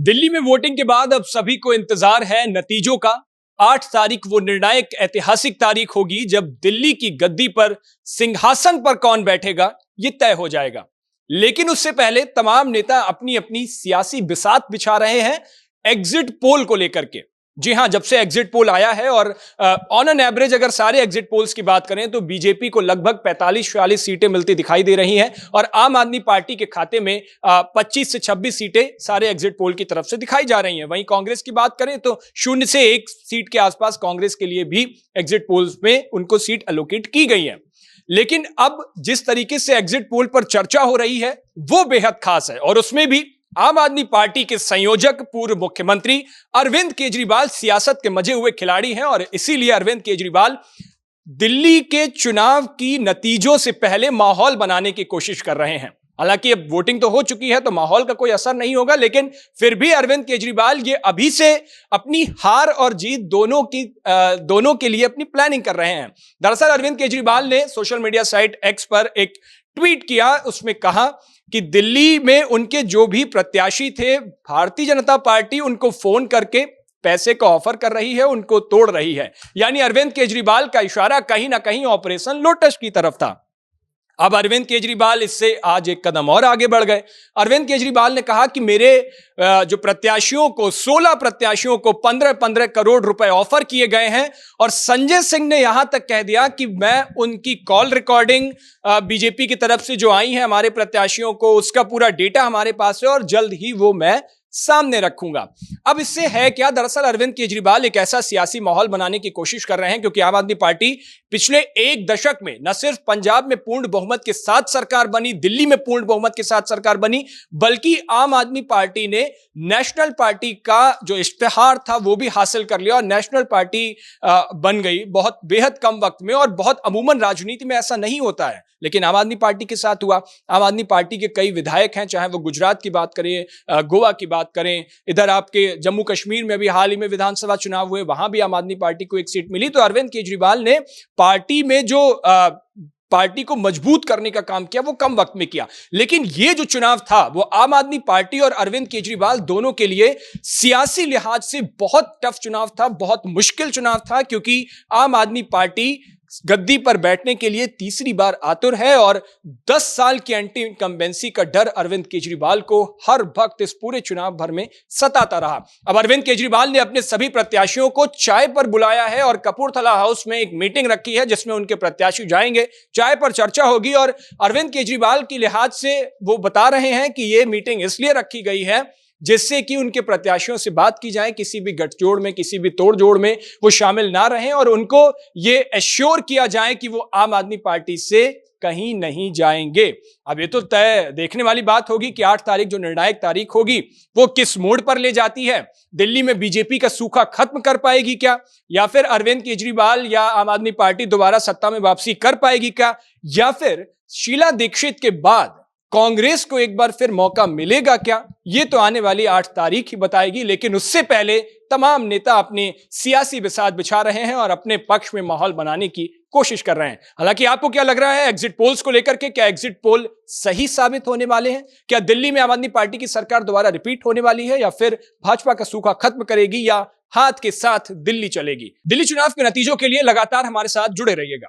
दिल्ली में वोटिंग के बाद अब सभी को इंतजार है नतीजों का। 8 तारीख वो निर्णायक ऐतिहासिक तारीख होगी जब दिल्ली की गद्दी पर सिंहासन पर कौन बैठेगा ये तय हो जाएगा। लेकिन उससे पहले तमाम नेता अपनी अपनी सियासी बिसात बिछा रहे हैं एग्जिट पोल को लेकर के। जी हां, जब से एग्जिट पोल आया है और ऑन एन एवरेज अगर सारे एग्जिट पोल्स की बात करें तो बीजेपी को लगभग 45-46 सीटें मिलती दिखाई दे रही हैं और आम आदमी पार्टी के खाते में 25 से 26 सीटें सारे एग्जिट पोल की तरफ से दिखाई जा रही हैं। वहीं कांग्रेस की बात करें तो 0 से 1 सीट के आसपास कांग्रेस के लिए भी एग्जिट पोल्स में उनको सीट एलोकेट की गई है। लेकिन अब जिस तरीके से एग्जिट पोल पर चर्चा हो रही है वो बेहद खास है और उसमें भी आम आदमी पार्टी के संयोजक पूर्व मुख्यमंत्री अरविंद केजरीवाल सियासत के मजे हुए खिलाड़ी हैं और इसीलिए अरविंद केजरीवाल दिल्ली के चुनाव की नतीजों से पहले माहौल बनाने की कोशिश कर रहे हैं। हालांकि अब वोटिंग तो हो चुकी है तो माहौल का कोई असर नहीं होगा, लेकिन फिर भी अरविंद केजरीवाल ये अभी से अपनी हार और जीत दोनों के लिए अपनी प्लानिंग कर रहे हैं। दरअसल अरविंद केजरीवाल ने सोशल मीडिया साइट एक्स पर एक ट्वीट किया, उसमें कहा कि दिल्ली में उनके जो भी प्रत्याशी थे भारतीय जनता पार्टी उनको फोन करके पैसे का ऑफर कर रही है, उनको तोड़ रही है। यानी अरविंद केजरीवाल का इशारा कहीं ना कहीं ऑपरेशन लोटस की तरफ था। अब अरविंद केजरीवाल इससे आज एक कदम और आगे बढ़ गए। अरविंद केजरीवाल ने कहा कि मेरे जो प्रत्याशियों को 16 प्रत्याशियों को 15-15 करोड़ रुपए ऑफर किए गए हैं और संजय सिंह ने यहां तक कह दिया कि मैं उनकी कॉल रिकॉर्डिंग बीजेपी की तरफ से जो आई है हमारे प्रत्याशियों को उसका पूरा डेटा हमारे पास है और जल्द ही वो मैं सामने रखूंगा। अब इससे है क्या, दरअसल अरविंद केजरीवाल एक ऐसा सियासी माहौल बनाने की कोशिश कर रहे हैं क्योंकि आम आदमी पार्टी पिछले एक दशक में न सिर्फ पंजाब में पूर्ण बहुमत के साथ सरकार बनी, दिल्ली में पूर्ण बहुमत के साथ सरकार बनी, बल्कि आम आदमी पार्टी ने नेशनल पार्टी का जो इश्तिहार था वो भी हासिल कर लिया और नेशनल पार्टी बन गई बहुत बेहद कम वक्त में। और बहुत अमूमन राजनीति में ऐसा नहीं होता है, लेकिन आम आदमी पार्टी के साथ हुआ। आम आदमी पार्टी के कई विधायक हैं, चाहे वो गुजरात की बात करें, गोवा की बात करें, इधर आपके जम्मू कश्मीर में भी हाल ही में विधानसभा चुनाव हुए, वहां भी आम आदमी पार्टी को एक सीट मिली। तो अरविंद केजरीवाल ने पार्टी में जो पार्टी को मजबूत करने का काम किया वो कम वक्त में किया। लेकिन ये जो चुनाव था वो आम आदमी पार्टी और अरविंद केजरीवाल दोनों के लिए सियासी लिहाज से बहुत टफ चुनाव था, बहुत मुश्किल चुनाव था, क्योंकि आम आदमी पार्टी गद्दी पर बैठने के लिए तीसरी बार आतुर है और 10 साल की एंटी इनकम्बेंसी का डर अरविंद केजरीवाल को हर वक्त इस पूरे चुनाव भर में सताता रहा। अब अरविंद केजरीवाल ने अपने सभी प्रत्याशियों को चाय पर बुलाया है और कपूरथला हाउस में एक मीटिंग रखी है जिसमें उनके प्रत्याशी जाएंगे, चाय पर चर्चा होगी। और अरविंद केजरीवाल की लिहाज से वो बता रहे हैं कि ये मीटिंग इसलिए रखी गई है जिससे कि उनके प्रत्याशियों से बात की जाए, किसी भी गठजोड़ में, किसी भी तोड़जोड़ में वो शामिल ना रहें और उनको ये एश्योर किया जाए कि वो आम आदमी पार्टी से कहीं नहीं जाएंगे। अब ये तो तय देखने वाली बात होगी कि 8 तारीख जो निर्णायक तारीख होगी वो किस मोड़ पर ले जाती है। दिल्ली में बीजेपी का सूखा खत्म कर पाएगी क्या, या फिर अरविंद केजरीवाल या आम आदमी पार्टी दोबारा सत्ता में वापसी कर पाएगी क्या, या फिर शीला दीक्षित के बाद कांग्रेस को एक बार फिर मौका मिलेगा क्या, ये तो आने वाली 8 तारीख ही बताएगी। लेकिन उससे पहले तमाम नेता अपने सियासी बिसात बिछा रहे हैं और अपने पक्ष में माहौल बनाने की कोशिश कर रहे हैं। हालांकि आपको क्या लग रहा है एग्जिट पोल्स को लेकर के, क्या एग्जिट पोल सही साबित होने वाले हैं? क्या दिल्ली में आम आदमी पार्टी की सरकार दोबारा रिपीट होने वाली है, या फिर भाजपा का सूखा खत्म करेगी, या हाथ के साथ दिल्ली चलेगी? दिल्ली चुनाव के नतीजों के लिए लगातार हमारे साथ जुड़े रहिएगा।